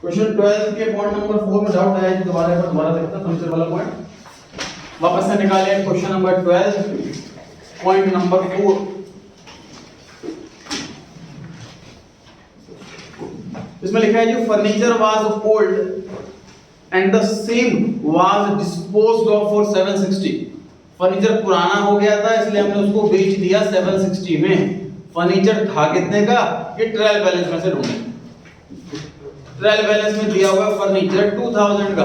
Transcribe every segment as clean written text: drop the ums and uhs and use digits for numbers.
Question 12 के point number 4 में doubt आया है, दोबारा देखते हैं फर्नीचर वाला पॉइंट वापस से निकाले। क्वेश्चन नंबर 12 पॉइंट नंबर 4, इसमें लिखा है जो furniture was old and the same was disposed of for 760। Furniture पुराना हो गया था इसलिए हमने उसको बेच दिया 760 में। फर्नीचर था कितने का, ये ट्रायल बैलेंस में से ढूंढे। ट्रायल बैलेंस में दिया हुआ फर्नीचर 2000 का,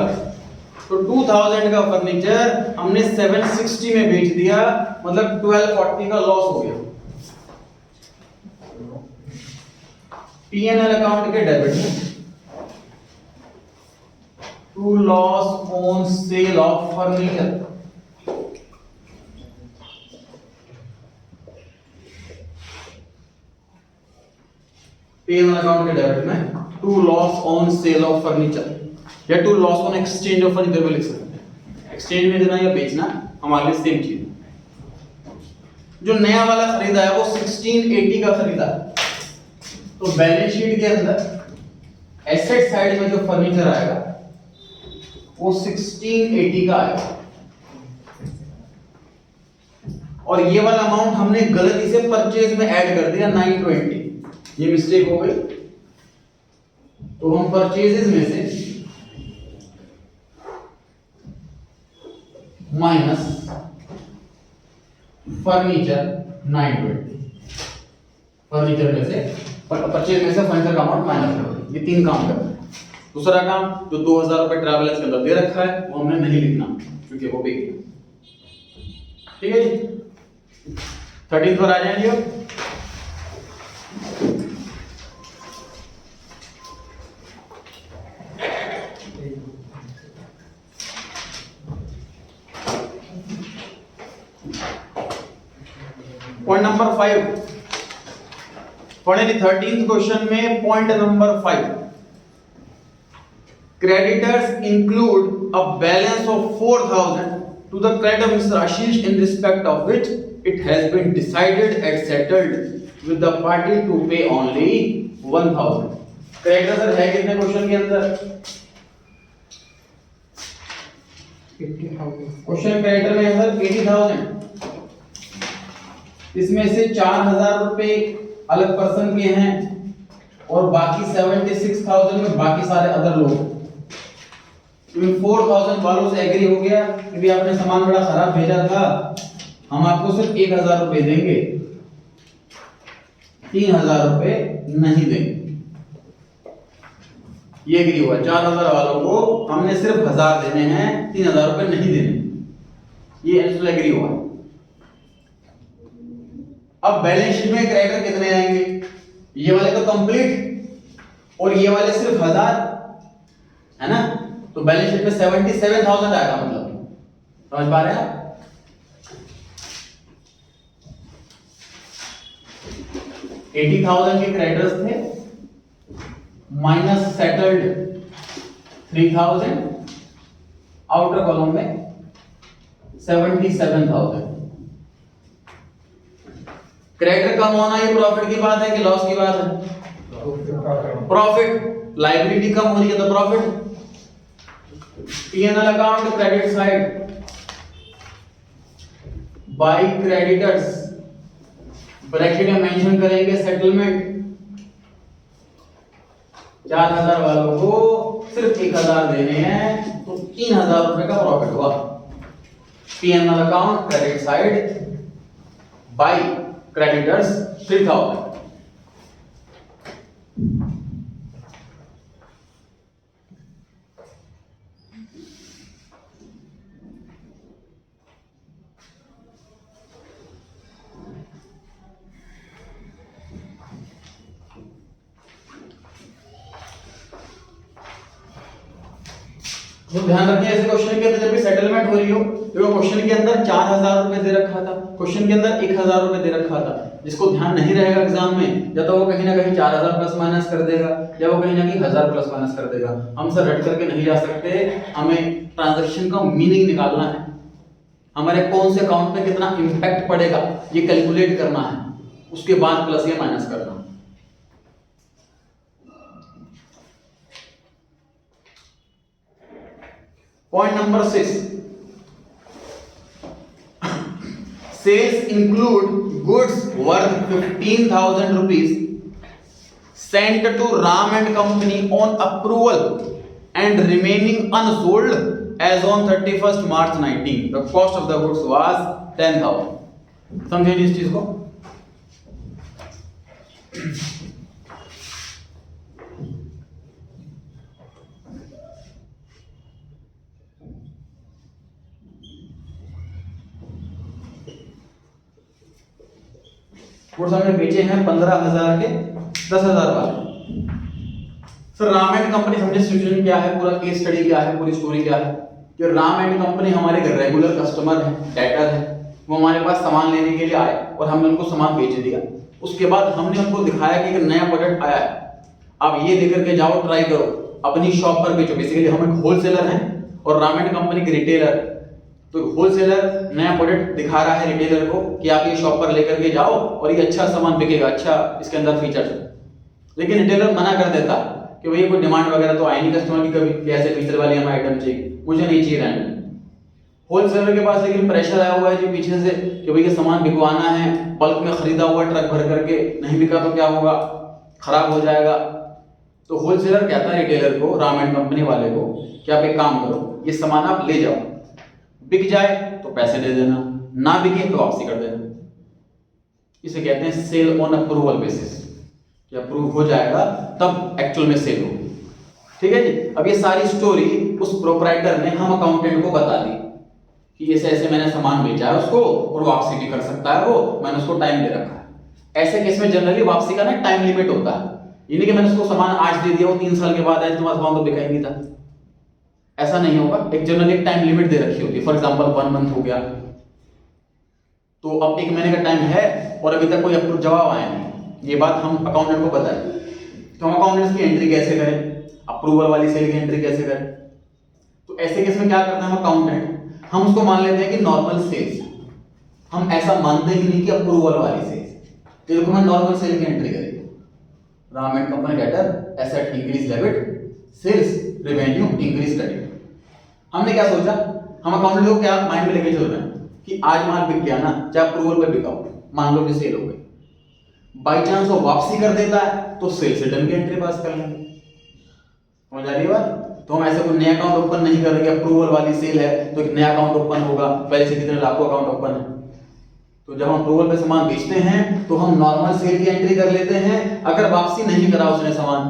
तो 2000 का फर्नीचर हमने 760 में बेच दिया, मतलब 1240 का लॉस हो गया। P&L अकाउंट के डेबिट में to loss on sale of furniture, P&L account के डेबिट में to loss on sale of furniture या to loss on exchange of furniture भी लिख सकते हैं। एक्सचेंज में देना या बेचना हमारे लिए सेम चीज। जो नया वाला खरीदा है वो 1680 का खरीदा है, तो बैलेंस शीट के अंदर एसेट साइड में जो फर्नीचर आएगा वो 1680 का आएगा। और ये वाला अमाउंट हमने गलती से परचेज में ऐड कर दिया 920, ये मिस्टेक हो गई। तो हम परचेजेस में से माइनस फर्नीचर 920, फर्नीचर में से परचेज में से फर्नीचर का अमाउंट माइनस कर दो। ये तीन काम करना है। दूसरा काम जो 2000 रुपए ट्रैवलर्स के अंदर दे रखा है वो हमने नहीं लिखना क्योंकि वो बिक गया। ठीक है जी, 13 पर आ जाएंगे। पॉइंट नंबर 5 पढ़े 13th क्वेश्चन में point number 5, creditors include a balance of 4000 to the credit of mister Ashish in respect of which it has been decided and settled with the party to pay only 1000। Creditor है कितने question के अंदर, question creditor में है sir 80000। इसमें से 4000 रुपए अलग पर्सन के हैं और बाकी 76000 में बाकी सारे अदर लोग। तो 4000 वालों से एग्री हो गया कि भी आपने सामान बड़ा खराब भेजा था, हम आपको सिर्फ 1000 रुपए देंगे, 3000 रुपए नहीं देंगे। ये एग्री हुआ। 4000 वालों को हमने सिर्फ 1000 देने हैं, 3000 रुपए नहीं देने। ये एग्री हुआ। अब बैलेंस शीट में क्रेडिटर कितने आएंगे, ये वाले तो कंप्लीट और ये वाले सिर्फ 1000 है ना, तो बैलेंस शीट में 77000 आएगा। मतलब समझ पा रहे हैं आप, 80,000 के क्रेडिटर्स थे माइनस सेटल्ड 3000, आउटर कॉलम में 77,000। क्रेडिटर कम होना ये प्रॉफिट की बात है कि लॉस की बात है, प्रॉफिट। लायबिलिटी कम हो रही है तो profit. P&L account credit side by creditors, bracket में मेंशन करेंगे सेटलमेंट। 4000 वालों को सिर्फ 1000 देने हैं, तो 3000 रुपए का प्रॉफिट हुआ। P&L account credit side by creditors 3000। तो ध्यान रखिए ऐसे क्वेश्चन के अंदर जब भी सेटलमेंट हो रही हो, तो क्वेश्चन के अंदर 4000 रुपए दे रखा था, क्वेश्चन के अंदर 1000 रुपए दे रखा था। जिसको ध्यान नहीं रहेगा एग्जाम में, या तो वो कहीं ना कहीं 4000 प्लस माइनस कर देगा या वो कहीं ना कहीं 1000 प्लस माइनस कर देगा। हम सर रट करके नहीं जा सकते, हमें ट्रांजैक्शन का मीनिंग निकालना है, हमारे कौन से अकाउंट पे कितना इंपैक्ट पड़ेगा ये कैलकुलेट करना है, उसके बाद प्लस या माइनस करना। Point number 6, sales include goods worth 15,000 rupees sent to Ram and Company on approval and remaining unsold as on 31st March 19. The cost of the goods was 10,000. समझे इस चीज को? गुड्स हमने बेचे हैं 15,000 के 10,000 वाले। सर राम एंड कंपनी समझे सिचुएशन क्या है, पूरा केस स्टडी क्या है, पूरी स्टोरी क्या है कि राम एंड कंपनी हमारे रेगुलर कस्टमर है, डेटर है, वो हमारे पास सामान लेने के लिए आए और हमने उनको सामान बेच दिया। उसके बाद हमने उनको दिखाया कि एक नया प्रोडक्ट आया है, आप ये लेकर के जाओ, ट्राई करो, अपनी शॉप पर बेचो। बेसिकली हम एक होलसेलर हैं और राम एंड कंपनी के रिटेलर। तो होलसेलर नया प्रोडक्ट दिखा रहा है रिटेलर को कि आप ये शॉप पर लेकर के जाओ और ये अच्छा सामान बिकेगा, अच्छा इसके अंदर फीचर्स है। लेकिन रिटेलर मना कर देता कि भैया कोई डिमांड वगैरह तो आई नहीं कस्टमर की कभी कि ऐसे फीचर वाली हमें आइटम चाहिए, मुझे नहीं चाहिए रैंडम। होलसेलर के पास लेकिन प्रेशर आया हुआ है जी पीछे से कि भैया सामान बिकवाना है, बल्क में खरीदा हुआ ट्रक भर करके, नहीं बिका तो क्या होगा, खराब हो जाएगा। तो होलसेलर कहता है रिटेलर को, राम एंड कंपनी वाले को, कि आप एक काम करो, ये सामान आप ले जाओ, बिक जाए तो पैसे दे देना, ना बिके तो वापसी कर देना। इसे कहते हैं सेल ऑन अप्रूवल बेसिस, कि अप्रूव हो जाएगा तब एक्चुअल में सेल हो। ठीक है जी। अब ये सारी स्टोरी उस प्रोपराइटर ने हम अकाउंटेंट को बता दी कि ऐसे ऐसे मैंने सामान बेचा है उसको और वापसी भी कर सकता है वो, मैंने उसको टाइम दे रखा है। ऐसे केस में जनरली वापसी का ना टाइम लिमिट होता है, यानी कि मैंने उसको सामान आज दे दिया, वो 3 साल के बाद आए, तुम्हारा सामान तो बिका ही नहीं था, ऐसा नहीं होगा। एक जनरली एक टाइम लिमिट दे रखी होती है, फॉर एग्जांपल 1 मंथ हो गया, तो अब 1 महीने का टाइम है और अभी तक कोई अप्रूव जवाब आया नहीं। ये बात हम अकाउंटेंट को बताएं, तो हम अकाउंटेंट्स की एंट्री कैसे करें, अप्रूवल वाली सेल की एंट्री कैसे करें। तो ऐसे केस में क्या करते हैं हम अकाउंटेंट, हम उसको मान लेते हैं कि नॉर्मल सेल्स, हम ऐसा मानते ही नहीं कि अप्रूवल वाली सेल्स, तो देखो मैं नॉर्मल सेल की एंट्री करेंगे। Ram and company debtor, asset increase debit, sales revenue increase credit. हमने क्या सोचा, हम अकाउंटेंट को क्या माइंड में लेके चल रहे हैं कि आज माल बिक गया ना, चाहे अप्रूवल पे बिका हो, मान लो कि सेल हो गई, बाई चांस वो वापसी कर देता है तो सेल्स रिटर्न की एंट्री पास कर लेंगे। समझ आ रही है बात? तो हम ऐसे कोई नया अकाउंट ओपन नहीं करेंगे, अप्रूवल वाली सेल है तो एक नया अकाउंट ओपन होगा, पहले से कितने लाखों अकाउंट ओपन है। तो जब हम अप्रूवल पे सामान बेचते हैं तो हम नॉर्मल सेल की एंट्री कर लेते हैं। अगर वापसी नहीं करा उसने सामान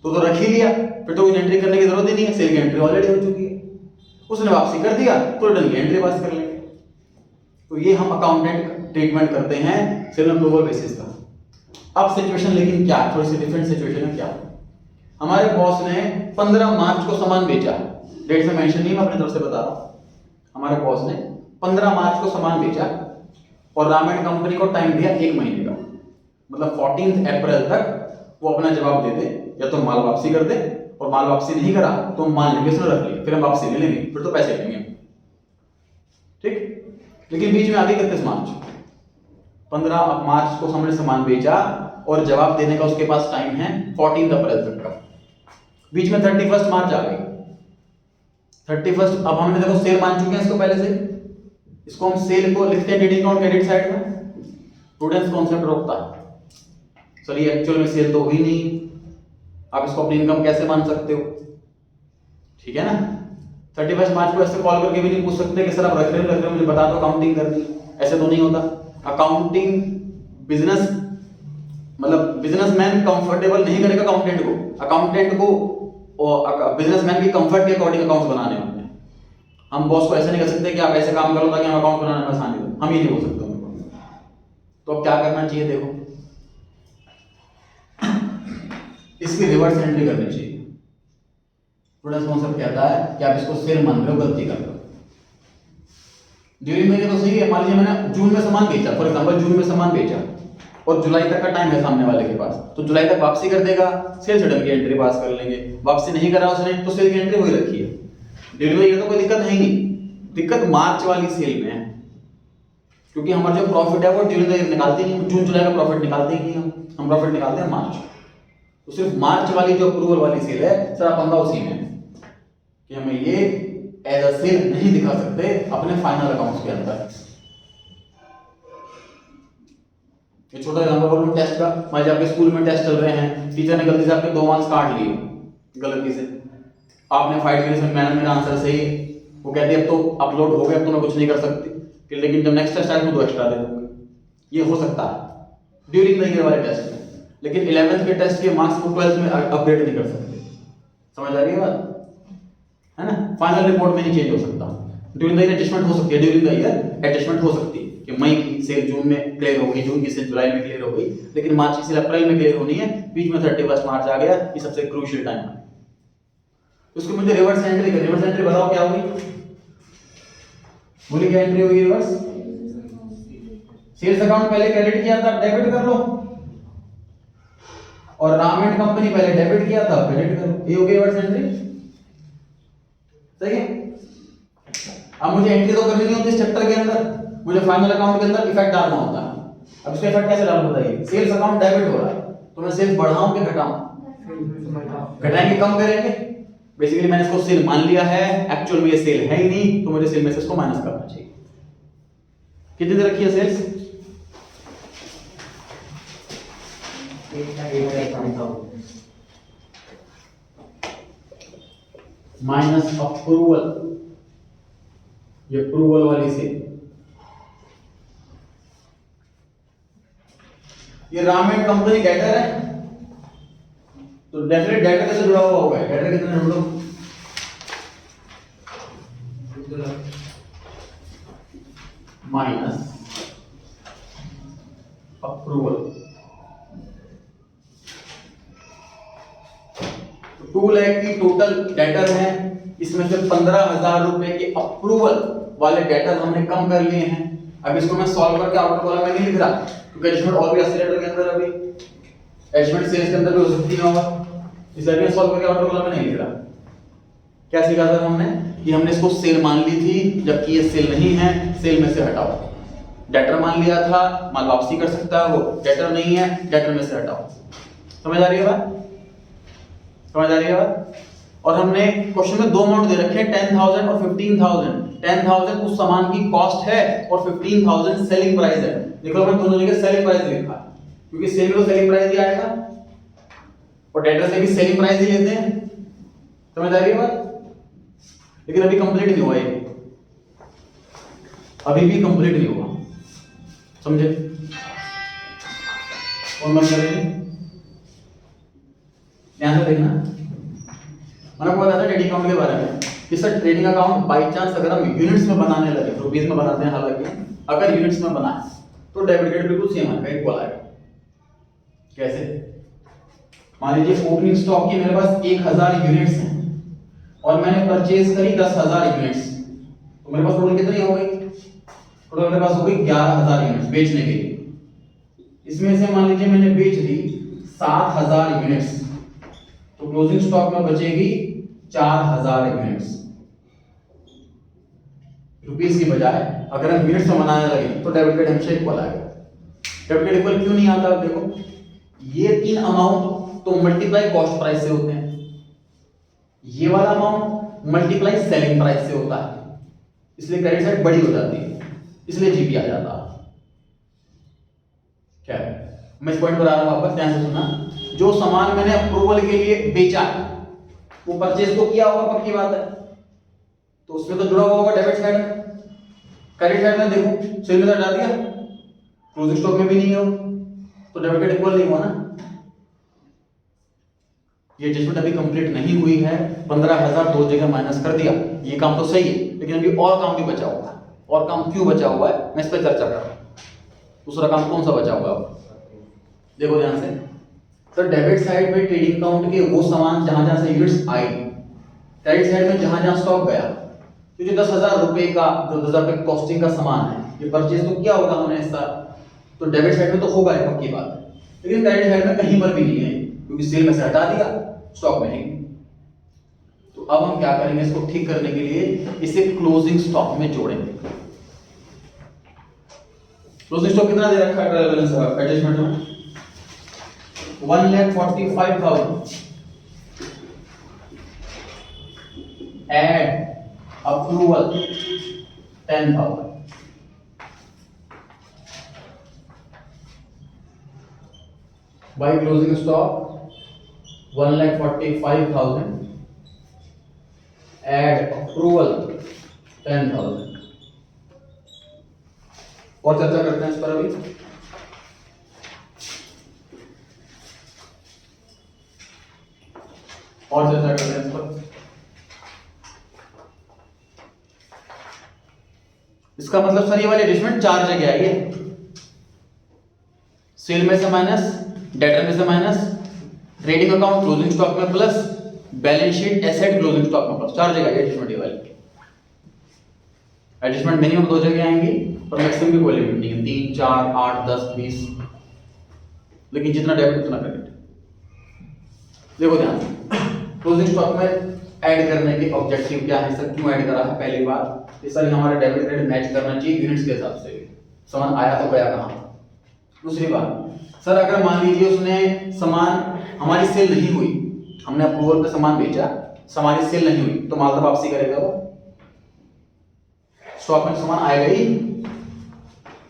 तो रख ही लिया, फिर तो एंट्री करने की जरूरत ही नहीं है, सेल की एंट्री ऑलरेडी हो चुकी है। उसने वापसी कर दिया तो रिटर्न की एंट्री पास कर लेंगे। तो ये हम अकाउंटेंट ट्रीटमेंट करते हैं सेल अप्रूवल बेसिस का। अब सिचुएशन लेकिन क्या, थोड़ी सी डिफरेंट सिचुएशन है। क्या, हमारे बॉस ने 15 मार्च को सामान बेचा, डेट से मेंशन नहीं, मैं अपनी तरफ से बता रहा हूं। हमारे बॉस ने 15 मार्च को सामान बेचा और राम एंड कंपनी को टाइम दिया 1 महीने का, मतलब 14 अप्रैल तक वो अपना जवाब दे दे, या तो माल वापसी कर दे, और माल वापसी नहीं करा तो हम मान लेंगे उसने रख लिया, फिर हम वापसी ले लेंगे, फिर तो पैसे लेंगे। ठीक। लेकिन बीच में आ गई 31 मार्च, 15 मार्च को हमने सामान बेचा और जवाब देने का उसके पास टाइम है 14 अप्रैल तक का। बीच में 31 मार्च आ गई। 31, अब हमने देखो सेल मान चुके हैं इसको पहले से, इसको हम सेल को लिखते हैं डेबिट अकाउंट क्रेडिट साइड में। स्टूडेंट्स कॉन्सेप्ट रोकता है, सर ये एक्चुअल में सेल तो हुई नहीं, आप इसको अपनी इनकम कैसे मान सकते हो? ठीक है ना। 31 मार्च को ऐसे कॉल करके भी नहीं पूछ सकते कि सर आप रख रहे हो मुझे बता दो, अकाउंटिंग करनी, ऐसे तो नहीं होता। अकाउंटिंग बिजनेस, मतलब बिजनेसमैन कंफर्टेबल नहीं करेगा अकाउंटेंट को, अकाउंटेंट को बिजनेसमैन की कंफर्ट के अकॉर्डिंग अकाउंट्स बनाने होते हैं। हम बॉस को ऐसे नहीं कर सकते कि आप ऐसे काम करो ताकि हम अकाउंट बनाने में आसानी हो, हम ये नहीं बोल सकते। तो अब क्या करना चाहिए, देखो इसकी रिवर्स एंट्री करनी चाहिए। स्टूडेंट्स कॉन्सेप्ट कहता है कि आप इसको सेल मान रहे हो, गलती कर रहे हो। ड्यूरिंग महीने तो सही है, मान लीजिए मैंने जून में सामान बेचा, फॉर एग्जांपल जून में सामान बेचा और जुलाई तक का टाइम है सामने वाले के पास, तो जुलाई तक वापसी कर देगा, सेल्स रिटर्न की एंट्री पास कर लेंगे। वापसी नहीं करा उसने तो सेल की एंट्री वही रखी है। ड्यूरिंग में तो कोई दिक्कत है ही नहीं, दिक्कत मार्च वाली सेल में है, क्योंकि हमारा जो प्रॉफिट है वो ड्यूरिंग द ईयर निकालते नहीं, जून जुलाई का प्रॉफिट निकालते ही नहीं, हम प्रॉफिट निकालते हैं मार्च। तो सिर्फ मार्च वाली जो अप्रूवल वाली सेल है सर, आप पंगा उसी में कि हमें ये एज अ सेल नहीं दिखा सकते अपने फाइनल अकाउंट्स के अंदर। ये छोटा एग्जांपल बोलूं टेस्ट का, मान लीजिए आपके स्कूल में टेस्ट चल रहे हैं, टीचर ने गलती से आपके 2 मार्क्स काट लिए गलती से, आपने फाइट करी, मैंने मेरा आंसर सही है, वो कहती है अब तो अपलोड हो गया, अब तो मैं कुछ नहीं कर सकती, लेकिन जब नेक्स्ट टेस्ट आएगा तो 2 एक्स्ट्रा दे दूंगी। ये हो सकता है ड्यूरिंग द ईयर वाले टेस्ट में, लेकिन 11th के टेस्ट के मार्क्स को 12th में अपडेट नहीं कर सकते। समझ आ रही है बात, है ना? फाइनल रिपोर्ट में नहीं चेंज हो सकता। ड्यूरिंग द ईयर एडजस्टमेंट हो सकती है, ड्यूरिंग द ईयर एडजस्टमेंट हो सकती है कि मई की सेल जून में क्लियर होगी, जून की सेल जुलाई में क्लियर हो गई, लेकिन मार्च की सेल अप्रैल में क्लियर होनी है, बीच में 31 मार्च आ गया, ये सबसे क्रूशियल टाइम है। उसको मुझे रिवर्स एंट्री करनी, रिवर्स एंट्री बताओ क्या होगी? बोलिए क्या एंट्री होगी रिवर्स? सेल्स अकाउंट पहले क्रेडिट किया था, डेबिट कर लो, और राम एंड कंपनी पहले डेबिट किया था, क्रेडिट कर लो, ये होगी रिवर्स एंट्री। सही है? अब मुझे एंट्री तो करनी नहीं होती इस चैप्टर के अंदर, मुझे फाइनल अकाउंट के अंदर इफेक्ट डालना होता है। अब इसका इफेक्ट कैसे डालूं बताइए? सेल्स अकाउंट डेबिट हो रहा है तो मैं सेल्स बढ़ाऊं कि घटाऊं? घटाएंगे, कम करेंगे। बेसिकली मैंने इसको सेल मान लिया है, एक्चुअल में ये सेल है ही नहीं, तो मुझे सेल में से इसको माइनस करना चाहिए। कितनी देर रखी है सेल्स? माइनस अप्रूवल, ये अप्रूवल वाली सेल, ये राम एंड कंपनी डेटर है, तो डेफिनेट डेटर कैसे जुड़ा हुआ होगा? डेटर कितने ढूंढो? माइनस अप्रूवल, 2 लाख की टोटल डेटर है, इसमें से 15,000 रुपए के अप्रूवल वाले डेटर हमने कम कर लिए हैं। अब इसको मैं सॉल्व करके आउटर कॉलम में नहीं लिख रहा, क्योंकि एडजस्टमेंट और भी एक्सीलेटर के अंदर, अभी एडजस्टमेंट सेल्स के अंदर भी हो सकती है होगा, इसलिए मैं सॉल्व करके आउटर कॉलम में नहीं लिख रहा। क्या सीखा था हमने? कि हमने इसको सेल मान ली थी, जबकि ये सेल नहीं है, सेल में से हटाओ। डेटर मान लिया था, माल वापसी कर सकता है वो, डेटर नहीं है, डेटर में से हटाओ। समझ आ रही है बात? समझ आ रही है बात? और हमने क्वेश्चन में 2 अमाउंट दे रखे हैं, 10,000 और 15,000। 10,000 उस सामान की कॉस्ट है और 15,000 सेलिंग प्राइस है। देखो मैं दोनों जगह सेलिंग प्राइस लिखा, क्योंकि सेल में तो सेलिंग प्राइस ही आएगा और डेटर से भी सेलिंग प्राइस ही लेते हैं। समझ आ रही है बात? लेकिन अभी कंप्लीट नहीं हुआ, ये अभी भी कंप्लीट नहीं हुआ, समझे? कौन बंद करेंगे? ध्यान से देखना। मैंने आपको बताया था ट्रेडिंग अकाउंट के बारे में कि sir trading account by chance अगर हम यूनिट्स में बनाने लगे, रुपीस में बनाते हैं हालांकि, अगर यूनिट्स में बनाए तो डेबिट क्रेडिट बिल्कुल सेम आएगा, इक्वल आएगा। कैसे? मान लीजिए ओपनिंग स्टॉक की मेरे पास 1000 यूनिट्स हैं और मैंने परचेज करी 10,000 यूनिट्स, तो मेरे पास टोटल कितनी हो गई? टोटल मेरे पास हो गई 11,000 यूनिट्स बेचने के लिए। इसमें से मान लीजिए मैंने बेच दी 7,000 यूनिट्स, तो क्लोजिंग स्टॉक में बचेगी 4,000 यूनिट्स। रुपीस की बजाय अगर हम यूनिट्स में बनाने लगे तो डेबिट क्रेडिट हमेशा इक्वल आएगा। डेबिट क्रेडिट इक्वल क्यों नहीं आता? देखो ये 3 अमाउंट तो मल्टीप्लाई कॉस्ट प्राइस से होते हैं, ये वाला अमाउंट मल्टीप्लाई सेलिंग प्राइस से होता है, इसलिए क्रेडिट साइड बड़ी हो जाती है, इसलिए जीपी आ जाता है। क्या है? मैं इस पॉइंट पर आ रहा हूं, वापस ध्यान से सुनना। जो सामान मैंने अप्रूवल के लिए बेचा वो परचेज तो किया होगा, पक्की बात है, तो उसमें तो जुड़ा हुआ होगा डेबिट साइड में। क्रेडिट साइड में देखो सेल में हटा दिया, क्लोजिंग स्टॉक में भी नहीं हो, तो डेबिट क्रेडिट इक्वल नहीं हुआ ना। ये एडजस्टमेंट अभी कंप्लीट नहीं हुई है, 15,000 दो जगह माइनस कर दिया, ये काम तो सही है, लेकिन अभी और काम भी बचा हुआ है। और काम क्यों बचा हुआ है मैं इस पर चर्चा कर रहा हूं। दूसरा काम कौन सा बचा हुआ है? देखो ध्यान से। तो डेबिट साइड में ट्रेडिंग अकाउंट के वो सामान जहां जहां से यूनिट्स आई, क्रेडिट साइड में जहां जहां स्टॉक गया, तो जो 10,000 रुपए का, जो 10,000 रुपए कॉस्टिंग का सामान है, ये परचेज तो किया होगा हमने इसका, तो डेबिट साइड में तो होगा, ये पक्की बात है। लेकिन क्रेडिट साइड में कहीं पर भी नहीं है, क्योंकि सेल में से हटा दिया, स्टॉक में है। तो अब हम क्या करेंगे? इसको ठीक करने के लिए इसे क्लोजिंग स्टॉक में जोड़ेंगे। क्लोजिंग स्टॉक कितना दे रखा है ट्रायल बैलेंस एडजस्टमेंट में? 1,45,000 add approval 10,000। By closing stock 1,45,000 add approval 10,000। और चर्चा करते हैं इस पर अभी। और चर्चा करते हैं इस पर। इसका मतलब सर ये वाली एडजस्टमेंट 4 जगह आई है, सेल में से माइनस, डेटर में से minus, trading account closing stock में plus, balance sheet asset closing stock में प्लस। 4 जगह आई एडजस्टमेंट ये वाली। एडजस्टमेंट मिनिमम 2 जगह आएंगी और मैक्सिमम की कोई लिमिट नहीं है, 3, 4, 8, 10, 20, लेकिन जितना डेबिट उतना क्रेडिट। देखो ध्यान से, क्लोजिंग स्टॉक में ऐड करने के ऑब्जेक्टिव क्या है सर, क्यों ऐड करा है? पहली बात कि सर हमारा डेबिट क्रेडिट मैच करना चाहिए यूनिट्स के हिसाब से, सामान आया तो गया कहां। दूसरी बात सर, अगर मान लीजिए उसने सामान हमारी सेल नहीं हुई, हमने अप्रूवल पे सामान बेचा, हमारी सेल नहीं हुई, तो माल तो वापसी करेगा वो। स्टॉक में सामान आएगा ही,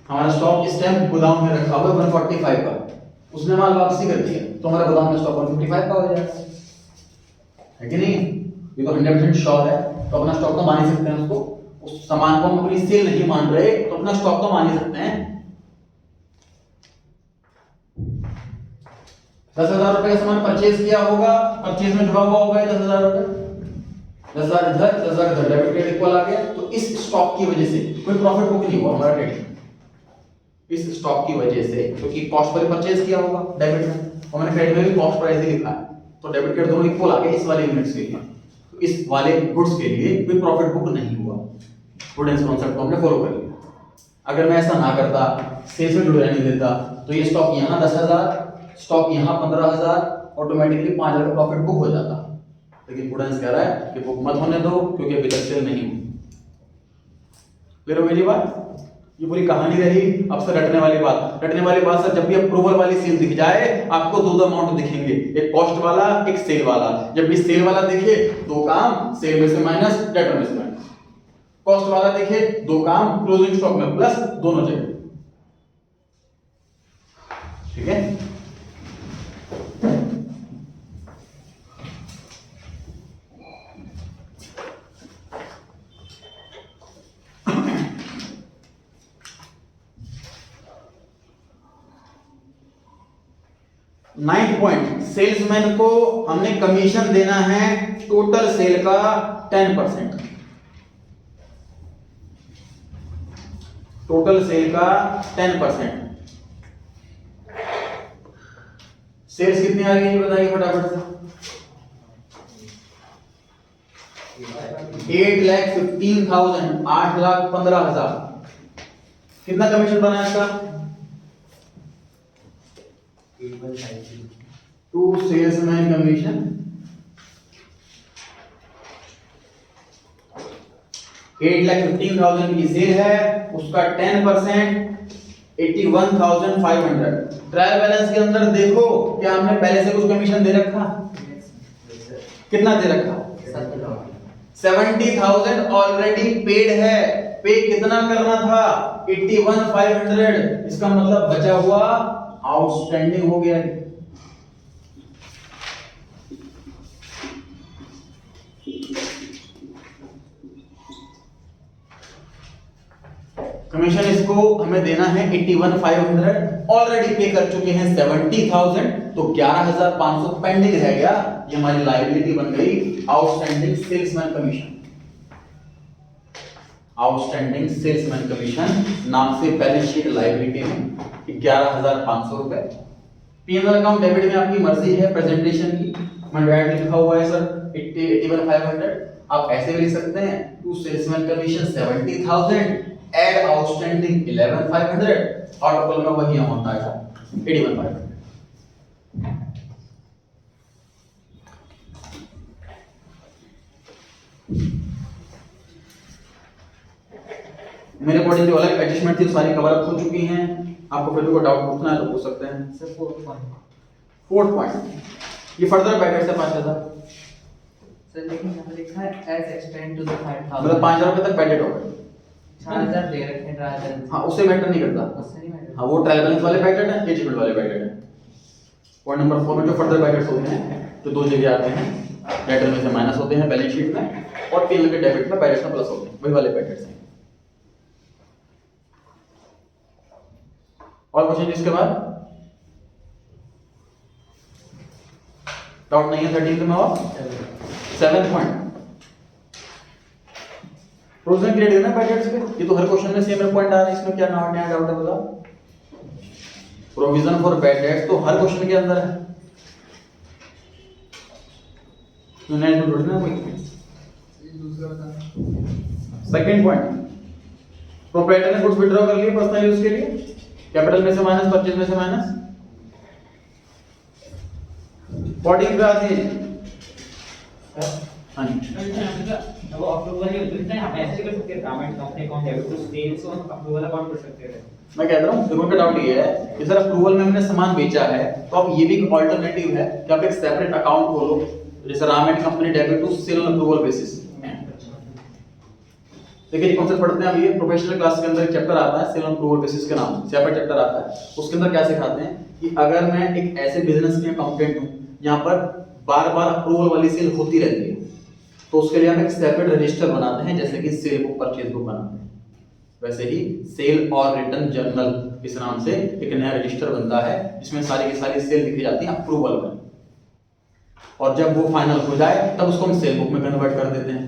हमारा स्टॉक इस टाइम गोदाम में रखा हुआ है 145 का, उसने माल वापसी कर दिया तो हमारा गोदाम में स्टॉक 155 का हो जाएगा, है कि नहीं? ये तो 100% श्योर है, तो अपना स्टॉक तो मान ही सकते हैं उसको। उस सामान को हम अपनी सेल नहीं मान रहे तो अपना स्टॉक तो मान ही सकते हैं। 10,000 रुपए का सामान परचेज किया होगा, परचेज में जुड़ा हुआ होगा 10,000 रुपए, 10,000 इधर 10,000 इधर, डेबिट क्रेडिट इक्वल आ गया। तो इस स्टॉक की वजह से कोई प्रॉफिट बुक नहीं हुआ हमारा ट्रेडिंग, इस स्टॉक की वजह से, क्योंकि कॉस्ट पर परचेज किया होगा डेबिट में, और मैंने क्रेडिट में भी कॉस्ट प्राइस ही लिखा है, तो डेबिट क्रेडिट दोनों इक्वल आ गए इस वाले यूनिट्स के लिए। तो इस वाले गुड्स के लिए कोई प्रॉफिट बुक नहीं हुआ। प्रूडेंस कॉन्सेप्ट को हमने फॉलो कर लिया। अगर मैं ऐसा ना करता, सेल्स में जुड़े नहीं देता, तो ये स्टॉक यहाँ 10,000, स्टॉक यहाँ 15,000, ऑटोमेटिकली 5,000 का प्रॉफिट बुक हो जाता। लेकिन प्रूडेंस कह रहा है कि बुक मत होने दो क्योंकि अभी तक सेल नहीं हुई। क्लियर हो गई बात? ये पूरी कहानी रही। अब सर रटने वाली बात सर, जब भी अप्रूवल वाली सेल दिख जाए आपको दो अमाउंट दिखेंगे, एक कॉस्ट वाला एक सेल वाला। जब भी सेल वाला दिखे 2 काम, सेल में से माइनस, डेटर में से माइनस। कॉस्ट वाला दिखे 2 काम, क्लोजिंग स्टॉक में प्लस, दोनों जगह। ठीक है? नाइन्थ पॉइंट, सेल्समैन को हमने कमीशन देना है टोटल सेल का 10%। टोटल सेल का 10%। सेल्स कितनी आ रही है बताइए फटाफट से। 8,15,000, 8,15,000। कितना कमीशन बना है इसका? टू सेल्समैन कमीशन 8,15,000 की सेल है, उसका 10% 81,500। ट्रायल बैलेंस के अंदर देखो क्या हमने पहले से कुछ कमीशन दे रखा? कितना दे रखा? 70,000 ऑलरेडी पेड है। पे कितना करना था? 81,500। इसका मतलब बचा हुआ आउटस्टैंडिंग हो गया है। कमीशन इसको हमें देना है 81,500, ऑलरेडी पे कर चुके हैं 70,000, तो 11,500 पेंडिंग रह गया। ये हमारी लायबिलिटी बन गई outstanding salesman commission. Outstanding salesman commission नाम से बैलेंस शीट लायबिलिटी में 11,500 रुपए। पी&एल अकाउंट डेबिट में आपकी मर्जी है प्रेजेंटेशन की, मैंने ऐड लिखा हुआ है सर 81,500। आप ऐसे भी लिख सकते हैं to salesman commission 70,000 add outstanding 11,500 और टोटल में वही अमाउंट आएगा 81,500। मेरे अकॉर्डिंग जो अलग एडजस्टमेंट थी सारी कवर अप हो चुकी हैं। आपको फिर भी कोई डाउट पूछना है तो पूछ सकते हैं सर। फोर्थ पॉइंट ये फर्दर बेटर से 5,000 सर लेकिन यहाँ पे लिखा है एज एक्सटेंड टू द 5000 मतलब 5000 रुपए तक बजट होगा। 4000 दे रखे हैं ट्रायल बैलेंस। हाँ उससे मैटर नहीं करता। उससे नहीं मैटर। हाँ वो ट्रायल बैलेंस वाले पैकेट है, एचिवमेंट वाले पैकेट है। पॉइंट नंबर 4 में जो फर्दर पैकेट्स होते हैं जो दो जगह आते हैं, डेटर में से माइनस होते हैं बैलेंस शीट में, और पीएल के डेबिट में बैलेंस में प्लस होते हैं, वही वाले पैकेट्स हैं। और क्वेश्चन इसके बाद डाउट नहीं है 13 में? और 7 पॉइंट प्रोविजन क्रिएट करना पैकेट्स पे। ये तो हर क्वेश्चन में सेम पॉइंट आ रहा है, इसमें क्या डाउट है बताओ। प्रोविजन फॉर बैड डेट्स तो हर क्वेश्चन के अंदर है, नया तो ढूंढना कोई। दूसरा बता। सेकंड पॉइंट, प्रोप्राइटर ने गुड्स विड्रॉ कर लिए पर्सनल यूज के लिए, कैपिटल में से माइनस, परचेज में से माइनस। 14 पे आती है। हाँ जी वो अप्रूवल ही होता है, हम ऐसे कर सकते हैं payment company account debit to sales और अप्रूवल अकाउंट कर सकते हैं। मैं कह रहा हूँ देखो का डाउट ये है कि सर अप्रूवल में हमने सामान बेचा है, तो अब ये भी एक अल्टरनेटिव है कि आप एक सेपरेट अकाउंट खोलो, जैसे Ram and company debit to sale on approval basis. देखिए ये कॉन्सेप्ट पढ़ते हैं अब, ये प्रोफेशनल क्लास के अंदर एक चैप्टर आता है सेल ऑन अप्रूवल बेसिस के नाम से, सेपरेट चैप्टर आता है। उसके अंदर क्या सिखाते हैं कि अगर मैं एक ऐसे बिजनेस के अकाउंटेंट हूं यहां पर बार-बार अप्रूवल वाली सेल होती रहती है, तो उसके लिए हम एक सेपरेट रजिस्टर बनाते हैं, जैसे कि सेल बुक, परचेज बुक बनाते हैं, वैसे ही सेल और रिटर्न जर्नल इस नाम से एक नया रजिस्टर बनता है जिसमें सारी की सारी सेल लिखी जाती है अप्रूवल में, और जब वो फाइनल हो जाए तब उसको हम सेल बुक में कन्वर्ट कर देते हैं।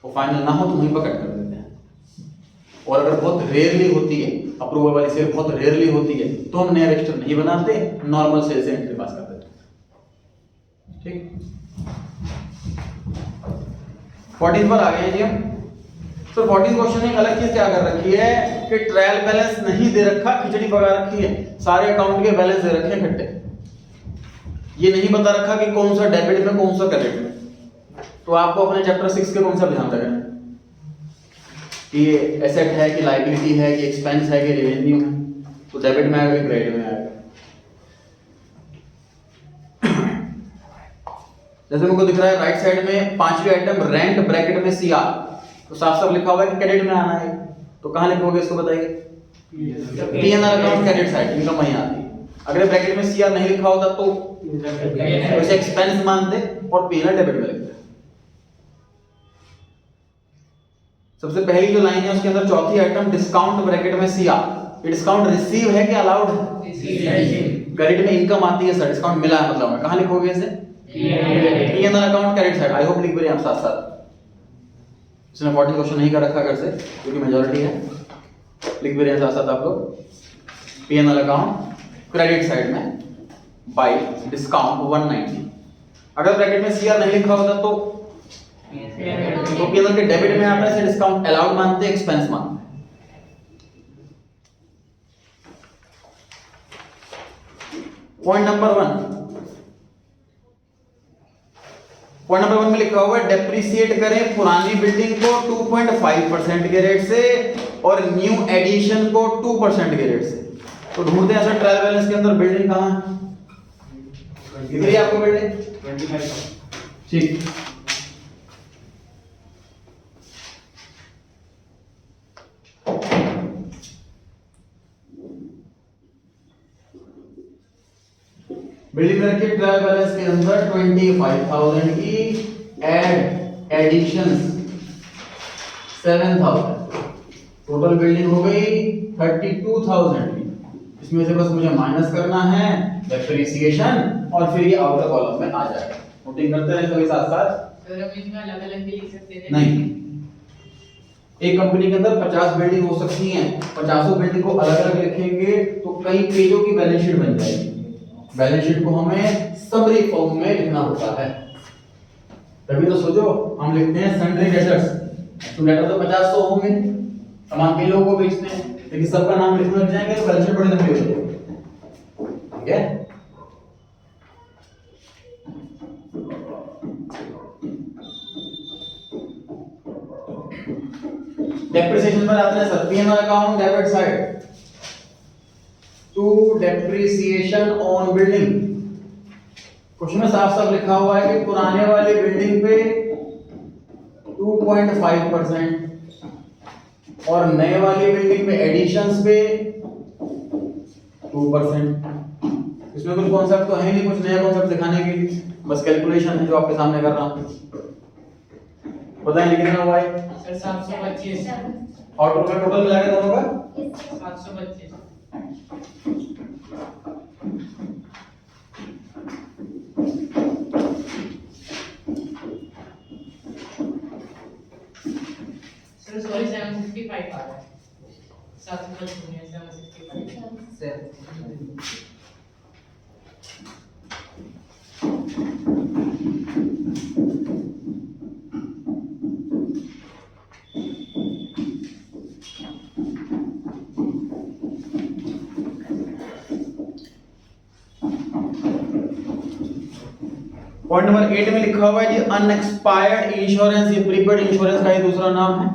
वो फाइनल ना हो तो वहीं पर कट कर देते हैं। और अगर बहुत रेयरली होती है अप्रूवल वाली सेल, बहुत रेयरली होती है, तो हम नया रजिस्टर नहीं बनाते, नॉर्मल सेल से एंट्री पास कर देते हैं। ठीक, 14 पर आ गए जी हम। तो 14 क्वेश्चन में एक अलग चीज क्या कर रखी है कि ट्रायल बैलेंस नहीं दे रखा, खिचड़ी पका रखी है, सारे अकाउंट के बैलेंस दे रखे हैं इकट्ठे। ये नहीं बता रखा कि कौन सा डेबिट में कौन सा क्रेडिट में। तो आपको अपने चैप्टर 6 के कौन सा ध्यान रखना है कि ये एसेट है कि लायबिलिटी है कि एक्सपेंस है कि रेवेन्यू है, तो डेबिट में आएगा कि क्रेडिट में आएगा। जैसे मुझको दिख रहा है राइट साइड में पांचवी आइटम रेंट ब्रैकेट में सीआर, तो साफ साफ लिखा हुआ है कि क्रेडिट में आना है, तो कहां लिखोगे इसको बताइए? PNR account credit side, income वहीं आती है। अगर ब्रैकेट में सीआर नहीं लिखा होता तो उसे एक्सपेंस मान दे और पीएनआर डेबिट में लिख दे। सबसे पहली जो लाइन है उसके अंदर चौथी आइटम डिस्काउंट ब्रैकेट में सीआर, ये डिस्काउंट रिसीव है कि अलाउड है? क्रेडिट में इनकम आती है सर, डिस्काउंट मिला है मतलब, कहां लिखोगे इसे? PNR account credit side. I hope लिख भी रहे हैं आप साथ साथ, इसमें 14 क्वेश्चन नहीं कर रखा घर से क्योंकि मेजॉरिटी है, लिख भी रहे हैं साथ साथ आप लोग। पीएनआर अकाउंट क्रेडिट साइड में बाय डिस्काउंट 190। अगर ब्रैकेट में सीआर नहीं लिखा होता तो पीएनआर के डेबिट में आता है, डिस्काउंट अलाउड मानते हैं, एक्सपेंस मानते हैं। पॉइंट नंबर 1 में लिखा हुआ है डेप्रिसिएट करें पुरानी बिल्डिंग को 2.5% के रेट से और न्यू एडिशन को 2% के रेट से। तो ढूंढते हैं सर ट्रायल बैलेंस के अंदर बिल्डिंग कहां है? दिख रही है आपको बिल्डिंग? 25। ठीक, बिल्डिंग में रखिए ट्रायल बैलेंस के अंदर 25,000 की, एड एडिशंस 7,000, टोटल बिल्डिंग हो गई 32,000 की। इसमें से बस मुझे माइनस करना है डेप्रिसिएशन और फिर ये आउटर कॉलम में आ जाएगा। नोटिंग करते रहे सभी साथ साथ। सर हम इनका अलग-अलग भी लिख सकते हैं? नहीं, एक कंपनी के अंदर 50 बिल्डिंग हो सकती हैं, 50 बिल्डिंग को अलग-अलग लिखेंगे तो कई पेजों की बैलेंस शीट बन जाएगी। बैलेंस शीट को हमें समरी फॉर्म में लिखना होता है, तभी तो सोचो हम लिखते हैं सन्ड्री डेटर्स, तो डेटर तो 50-100 होंगे, सामान कई लोगों को बेचते हैं, लेकिन सबका नाम लिखने लग जाएंगे तो बैलेंस शीट बड़ी लंबी हो जाएगी। ठीक है, डेप्रिसिएशन पर आते हैं sir, PNR account debit side to depreciation on building question में साफ साफ लिखा हुआ है कि पुराने वाली बिल्डिंग पे 2.5% और नए वाली बिल्डिंग में एडिशंस पे 2%। इसमें कुछ कॉन्सेप्ट तो है नहीं, कुछ नया कॉन्सेप्ट दिखाने के लिए, बस कैलकुलेशन है जो आपके सामने कर रहा हूं। बताएं कितना हुआ है सर 725 और टोटल मिला के दोनों का 725 सर सॉरी 765 आ रहा है 725 765 सर पॉइंट नंबर 8 में लिखा हुआ है जी अनएक्सपायर्ड इंश्योरेंस। ये प्रीपेड इंश्योरेंस का ही दूसरा नाम है।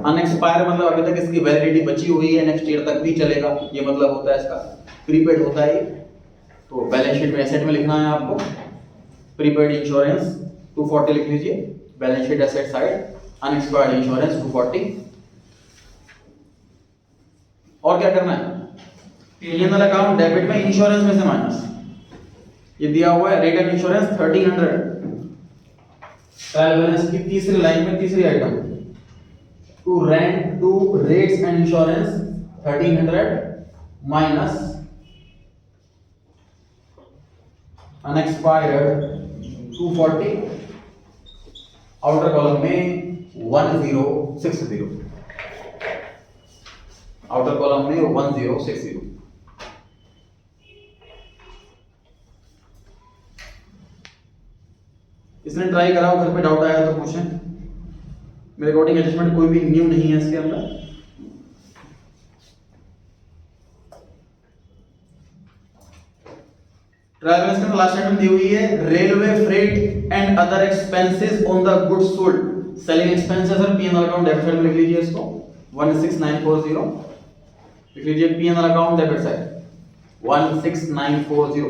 अनएक्सपायर मतलब अभी तक इसकी वैलिडिटी बची हुई है, नेक्स्ट ईयर तक भी चलेगा, ये मतलब होता है इसका। प्रीपेड होता है ये। तो बैलेंस शीट में एसेट में लिखना है आपको प्रीपेड इंश्योरेंस 240 लिख लीजिए, balance sheet asset side unexpired insurance 240। और क्या करना है, P&L अकाउंट डेबिट में इंश्योरेंस में से माइनस, ये दिया हुआ है rate of insurance 1300। Trial balance की तीसरी लाइन में तीसरी item to rent to rates and insurance 1300 minus unexpired 240, outer column में 1060, आउटर कॉलम में 1060। इसने ट्राई करा, घर पे डाउट आया तो पूछें। मेरे अकॉर्डिंग एडजस्टमेंट कोई भी न्यू नहीं है इसके अंदर। ट्रायल बैलेंस में लास्ट आइटम दी हुई है railway freight and other expenses on the goods sold. Selling expenses और P&L अकाउंट डेबिट साइड में लिख लीजिए इसको 16940, लिख लीजिए P&L account debit side 16940।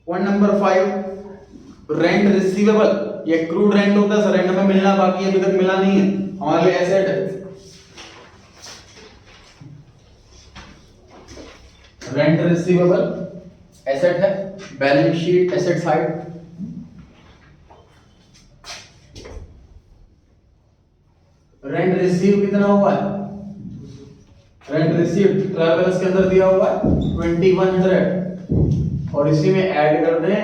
Point number 5 rent receivable. ये क्रूड रेंट होता है, रेंट में मिलना बाकी है, अभी तक मिला नहीं है, हमारे लिए एसेट है। रेंट रिसीवेबल एसेट है, balance sheet asset side. Rent receive कितना हुआ है, रेंट रिसीव ट्रायल बैलेंस के अंदर दिया हुआ है 2100 और इसी में ऐड कर दें